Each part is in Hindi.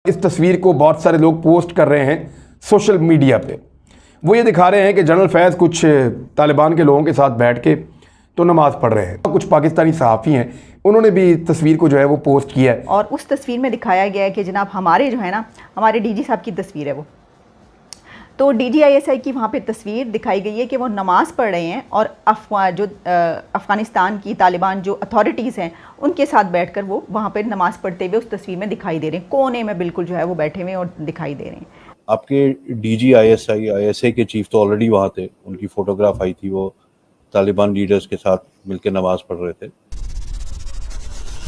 इस तस्वीर को बहुत सारे लोग पोस्ट कर रहे हैं सोशल मीडिया पे। वो ये दिखा रहे हैं कि जनरल फैज़ कुछ तालिबान के लोगों के साथ बैठ के तो नमाज़ पढ़ रहे हैं। कुछ पाकिस्तानी सहाफ़ी हैं, उन्होंने भी तस्वीर को जो है वो पोस्ट किया है और उस तस्वीर में दिखाया गया है कि जनाब हमारे जो है ना, हमारे डीजी साहब की तस्वीर है वो। तो DGISI की वहाँ पे तस्वीर दिखाई गई है कि वो नमाज़ पढ़ रहे हैं और अफ़गानिस्तान की तालिबान जो अथॉरिटीज़ हैं उनके साथ बैठकर वो वहाँ पे नमाज़ पढ़ते हुए उस तस्वीर में दिखाई दे रहे हैं। कोने में बिल्कुल जो है वो बैठे हुए और दिखाई दे रहे हैं। आपके DGISI के चीफ तो ऑलरेडी वहाँ थे, उनकी फोटोग्राफ आई थी, वो तालिबान लीडर्स के साथ मिलकर नमाज पढ़ रहे थे।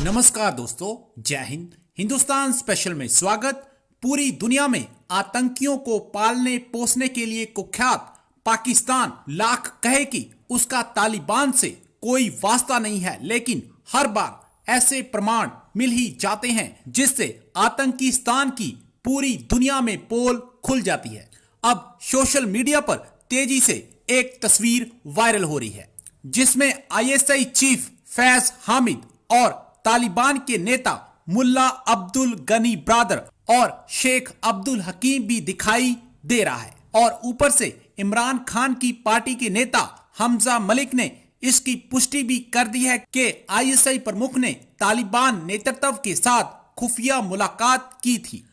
नमस्कार दोस्तों, जय हिंद। हिंदुस्तान स्पेशल में स्वागत। पूरी दुनिया में आतंकियों को पालने पोसने के लिए कुख्यात पाकिस्तान लाख कहे कि उसका तालिबान से कोई वास्ता नहीं है, लेकिन हर बार ऐसे प्रमाण मिल ही जाते हैं जिससे आतंकिस्तान की पूरी दुनिया में पोल खुल जाती है। अब सोशल मीडिया पर तेजी से एक तस्वीर वायरल हो रही है जिसमें ISI चीफ फैज हामिद और तालिबान के नेता मुल्ला अब्दुल गनी ब्रादर और शेख अब्दुल हकीम भी दिखाई दे रहा है। और ऊपर से इमरान खान की पार्टी के नेता हमजा मलिक ने इसकी पुष्टि भी कर दी है कि ISI प्रमुख ने तालिबान नेतृत्व के साथ खुफिया मुलाकात की थी।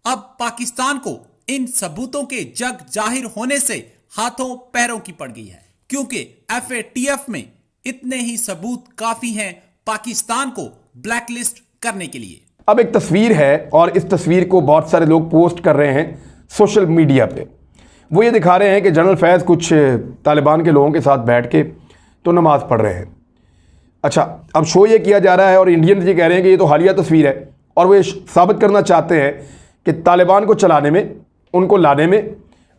अब पाकिस्तान को इन सबूतों के जग जाहिर होने से हाथों पैरों की पड़ गई है, क्योंकि FATF में इतने ही सबूत काफी हैं पाकिस्तान को ब्लैकलिस्ट करने के लिए। अब एक तस्वीर है और इस तस्वीर को बहुत सारे लोग पोस्ट कर रहे हैं सोशल मीडिया पे। वो ये दिखा रहे हैं कि जनरल फैज़ कुछ तालिबान के लोगों के साथ बैठ के तो नमाज़ पढ़ रहे हैं। अच्छा, अब शो ये किया जा रहा है और इंडियन जी कह रहे हैं कि ये तो हालिया तस्वीर है और वो ये साबित करना चाहते हैं कि तालिबान को चलाने में, उनको लाने में,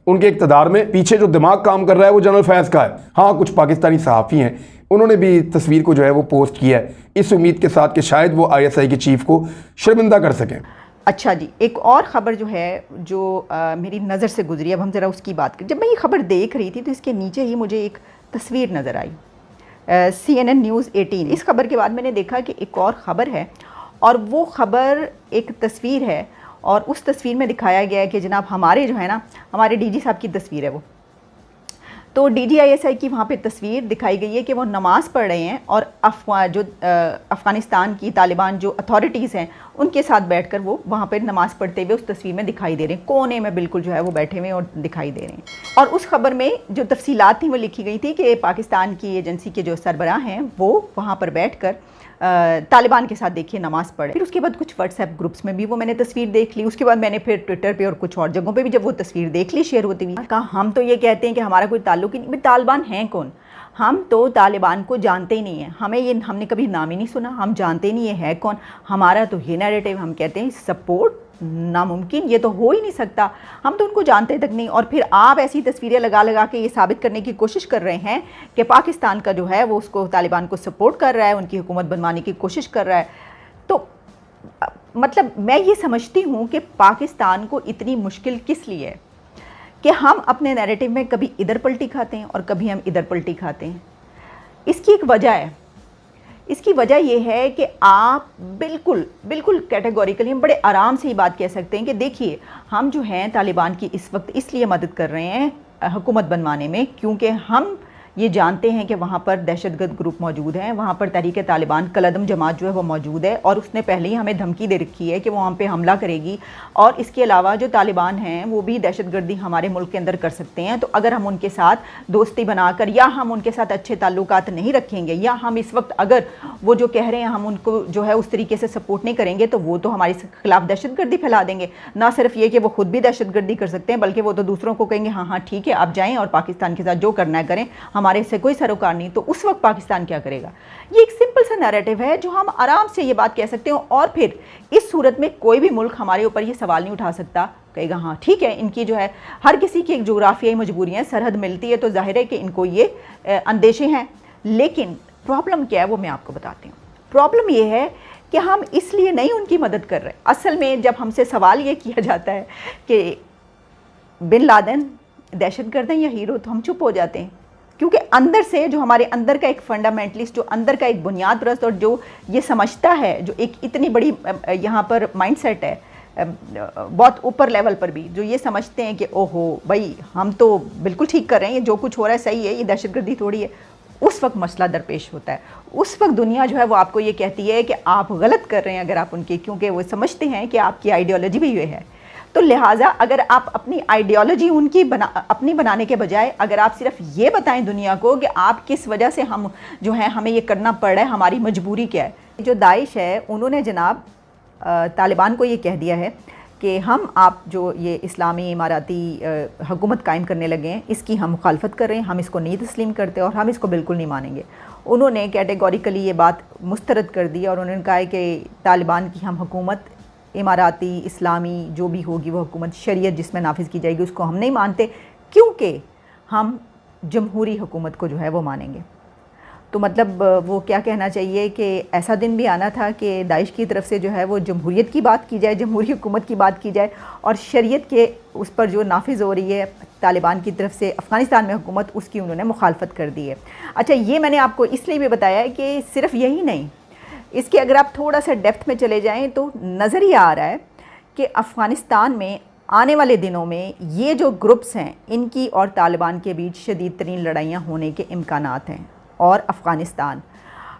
उनके इक़्तिदार में पीछे जो दिमाग काम कर रहा है वो जनरल फैज़ का है। हाँ, कुछ पाकिस्तानी सहाफ़ी हैं, उन्होंने भी तस्वीर को जो है वो पोस्ट किया है इस उम्मीद के साथ कि शायद वो ISI के चीफ को शर्मिंदा कर सकें। अच्छा जी, एक और ख़बर जो है जो मेरी नज़र से गुजरी, अब हम ज़रा उसकी बात करें। जब मैं ये ख़बर देख रही थी तो इसके नीचे ही मुझे एक तस्वीर नज़र आई, CNN न्यूज़ 18। इस खबर के बाद मैंने देखा कि एक और ख़बर है और वो ख़बर एक तस्वीर है और उस तस्वीर में दिखाया गया है कि जनाब हमारे जो है ना, हमारे डीजी साहब की तस्वीर है वो। तो DGISI की वहाँ पे तस्वीर दिखाई गई है कि वो नमाज़ पढ़ रहे हैं और अफ़गानिस्तान की तालिबान जो अथॉरिटीज़ हैं उनके साथ बैठकर वो वहाँ पे नमाज़ पढ़ते हुए उस तस्वीर में दिखाई दे रहे हैं। कोने में बिल्कुल जो है वो बैठे हुए और दिखाई दे रहे हैं। और उस खबर में जो तफसीलात थी वो लिखी गई थी कि पाकिस्तान की एजेंसी के जो सरबराह हैं वो वहाँ पर बैठ कर तालिबान के साथ देखिए नमाज़ पढ़े। फिर उसके बाद कुछ व्हाट्सएप ग्रुप्स में भी वो मैंने तस्वीर देख ली। उसके बाद मैंने फिर ट्विटर पे और कुछ और जगहों पे भी जब वो तस्वीर देख ली शेयर होती हुई, कहा हम तो ये कहते हैं कि हमारा कोई ताल्लुक ही नहीं। तालिबान हैं कौन? हम तो तालिबान को जानते ही नहीं हैं, हमने कभी नाम ही नहीं सुना, हम जानते ही नहीं ये है कौन। हमारा तो ये नैरेटिव, हम कहते हैं सपोर्ट नामुमकिन, ये तो हो ही नहीं सकता, हम तो उनको जानते तक नहीं। और फिर आप ऐसी तस्वीरें लगा लगा के ये साबित करने की कोशिश कर रहे हैं कि पाकिस्तान का जो है वो उसको तालिबान को सपोर्ट कर रहा है, उनकी हुकूमत बनवाने की कोशिश कर रहा है। तो मतलब मैं ये समझती हूँ कि पाकिस्तान को इतनी मुश्किल किस लिए है कि हम अपने नैरेटिव में कभी इधर पलटी खाते हैं और कभी हम इधर पलटी खाते हैं। इसकी एक वजह है। इसकी वजह यह है कि आप बिल्कुल कैटेगोरिकली हम बड़े आराम से ये बात कह सकते हैं कि देखिए हम जो हैं तालिबान की इस वक्त इसलिए मदद कर रहे हैं हुकूमत बनवाने में क्योंकि हम ये जानते हैं कि वहाँ पर दहशतगर्द ग्रुप मौजूद हैं, वहाँ पर तहरीक तालिबान कलदम जमात जो है वो मौजूद है और उसने पहले ही हमें धमकी दे रखी है कि वो वहाँ पे हमला करेगी। और इसके अलावा जो तालिबान हैं वो भी दहशतगर्दी हमारे मुल्क के अंदर कर सकते हैं। तो अगर हम उनके साथ दोस्ती बनाकर या हम उनके साथ अच्छे ताल्लुकात नहीं रखेंगे या हम इस वक्त अगर वो जो कह रहे हैं हम उनको जो है उस तरीके से सपोर्ट नहीं करेंगे तो वो तो हमारे खिलाफ दहशतगर्दी फैला देंगे। ना सिर्फ ये कि वो खुद भी दहशतगर्दी कर सकते हैं बल्कि वो तो दूसरों को कहेंगे हाँ ठीक है आप जाएँ और पाकिस्तान के साथ जो करना है करें, हमारे से कोई सरोकार नहीं। तो उस वक्त पाकिस्तान क्या करेगा? ये एक सिंपल सा नैरेटिव है जो हम आराम से ये बात कह सकते हैं और फिर इस सूरत में कोई भी मुल्क हमारे ऊपर ये सवाल नहीं उठा सकता, कहेगा हाँ ठीक है इनकी जो है हर किसी की एक जोग्राफियाई मजबूरियाँ, सरहद मिलती है तो जाहिर है कि इनको ये अंदेशे हैं। लेकिन प्रॉब्लम क्या है वो मैं आपको बताती हूँ। प्रॉब्लम ये है कि हम इसलिए नहीं उनकी मदद कर रहे। असल में जब हमसे सवाल ये किया जाता है कि बिन लादेन दहशतगर्द हैं या हीरो, तो हम चुप हो जाते हैं क्योंकि अंदर से जो हमारे अंदर का एक फंडामेंटलिस्ट, जो अंदर का एक बुनियाद परस्त और जो ये समझता है, जो एक इतनी बड़ी यहाँ पर माइंडसेट है बहुत ऊपर लेवल पर भी जो ये समझते हैं कि ओहो भाई हम तो बिल्कुल ठीक कर रहे हैं, ये जो कुछ हो रहा है सही है, ये दहशतगर्दी थोड़ी है, उस वक्त मसला दरपेश होता है। उस वक्त दुनिया जो है वो आपको ये कहती है कि आप गलत कर रहे हैं अगर आप उनके, क्योंकि वो समझते हैं कि आपकी आइडियोलॉजी भी ये है। तो लिहाजा अगर आप अपनी आइडियोलॉजी उनकी अपनी बनाने के बजाय अगर आप सिर्फ ये बताएं दुनिया को कि आप किस वजह से हम जो है हमें ये करना पड़ रहा है, हमारी मजबूरी क्या है। जो दाइश है उन्होंने जनाब तालिबान को ये कह दिया है कि आप जो ये इस्लामी इमाराती हुकूमत कायम करने लगे हैं इसकी हम मुखालफत कर रहे हैं, हम इसको नहीं तस्लीम करते और हम इसको बिल्कुल नहीं मानेंगे। उन्होंने कैटेगोरिकली ये बात मुस्तरद कर दी और उन्होंने कहा है कि तालिबान की हम हुकूमत इमाराती इस्लामी जो भी होगी वो हुकूमत शरीयत जिसमें नाफिज की जाएगी उसको हम नहीं मानते, क्योंकि हम जमहूरी हुकूमत को जो है वो मानेंगे। तो मतलब वो क्या कहना चाहिए कि ऐसा दिन भी आना था कि दाइश की तरफ से जो है वो जमहूरियत की बात की जाए, जमहूरी हुकूमत की बात की जाए, और शरीयत के उस पर जो नाफिज हो रही है तालिबान की तरफ से अफ़गानिस्तान में हुकूमत, उसकी उन्होंने मुखालफत कर दी है। अच्छा, ये मैंने आपको इसलिए भी बताया है कि सिर्फ यही नहीं, इसके अगर आप थोड़ा सा डेप्थ में चले जाएँ तो नज़र ही आ रहा है कि अफ़गानिस्तान में आने वाले दिनों में ये जो ग्रुप्स हैं इनकी और तालिबान के बीच शदीद तरीन लड़ाइयाँ होने के इम्कानात हैं। और अफ़गानिस्तान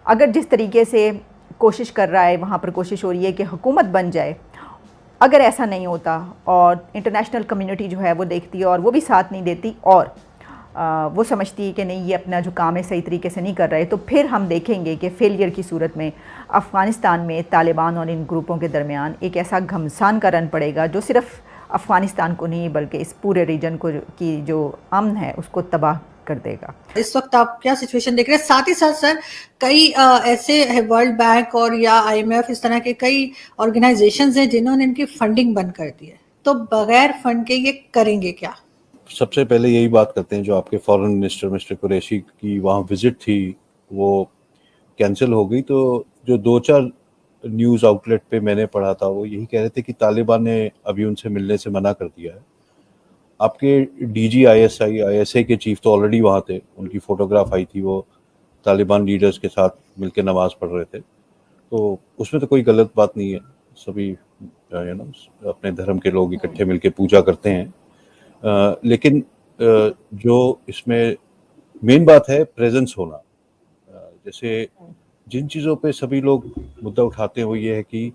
अगर जिस तरीके से कोशिश कर रहा है, वहाँ पर कोशिश हो रही है कि हुकूमत बन जाए, अगर ऐसा नहीं होता और इंटरनेशनल कम्युनिटी जो है वो देखती है और वो भी साथ नहीं देती और वो समझती है कि नहीं ये अपना जो काम है सही तरीके से नहीं कर रहे, तो फिर हम देखेंगे कि फेलियर की सूरत में अफ़गानिस्तान में तालिबान और इन ग्रुपों के दरमियान एक ऐसा घमसान का रन पड़ेगा जो सिर्फ अफ़गानिस्तान को नहीं बल्कि इस पूरे रीजन को की जो अमन है उसको तबाह कर देगा। इस वक्त आप क्या सिचुएशन देख रहे हैं? साथ ही साथ सर कई ऐसे वर्ल्ड बैंक और या IMF इस तरह के कई ऑर्गेनाइजेशंस हैं जिन्होंने इनकी फंडिंग बंद कर दी है, तो बगैर फंड के ये करेंगे क्या? सबसे पहले यही बात करते हैं, जो आपके फॉरेन मिनिस्टर मिस्टर कुरैशी की वहाँ विजिट थी वो कैंसिल हो गई। तो जो 2-4 न्यूज़ आउटलेट पे मैंने पढ़ा था वो यही कह रहे थे कि तालिबान ने अभी उनसे मिलने से मना कर दिया है। आपके DG ISI के चीफ तो ऑलरेडी वहाँ थे, उनकी फ़ोटोग्राफ आई थी, वो तालिबान लीडर्स के साथ मिलकर नमाज़ पढ़ रहे थे, तो उसमें तो कोई गलत बात नहीं है। सभी अपने धर्म के लोग इकट्ठे मिलकर पूजा करते हैं। लेकिन जो इसमें मेन बात है प्रेजेंस होना। जैसे जिन चीज़ों पे सभी लोग मुद्दा उठाते हैं वो ये है कि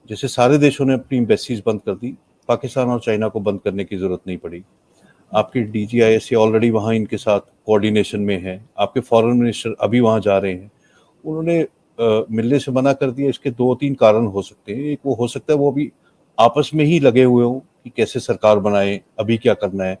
जैसे सारे देशों ने अपनी एम्बेसीज बंद कर दी, पाकिस्तान और चाइना को बंद करने की ज़रूरत नहीं पड़ी। आपके DG ISI ऑलरेडी वहाँ इनके साथ कोऑर्डिनेशन में है, आपके फॉरेन मिनिस्टर अभी वहाँ जा रहे हैं, उन्होंने मिलने से मना कर दिया। इसके 2-3 कारण हो सकते हैं। एक वो हो सकता है वो अभी आपस में ही लगे हुए हों कि कैसे सरकार बनाएं, अभी क्या करना है,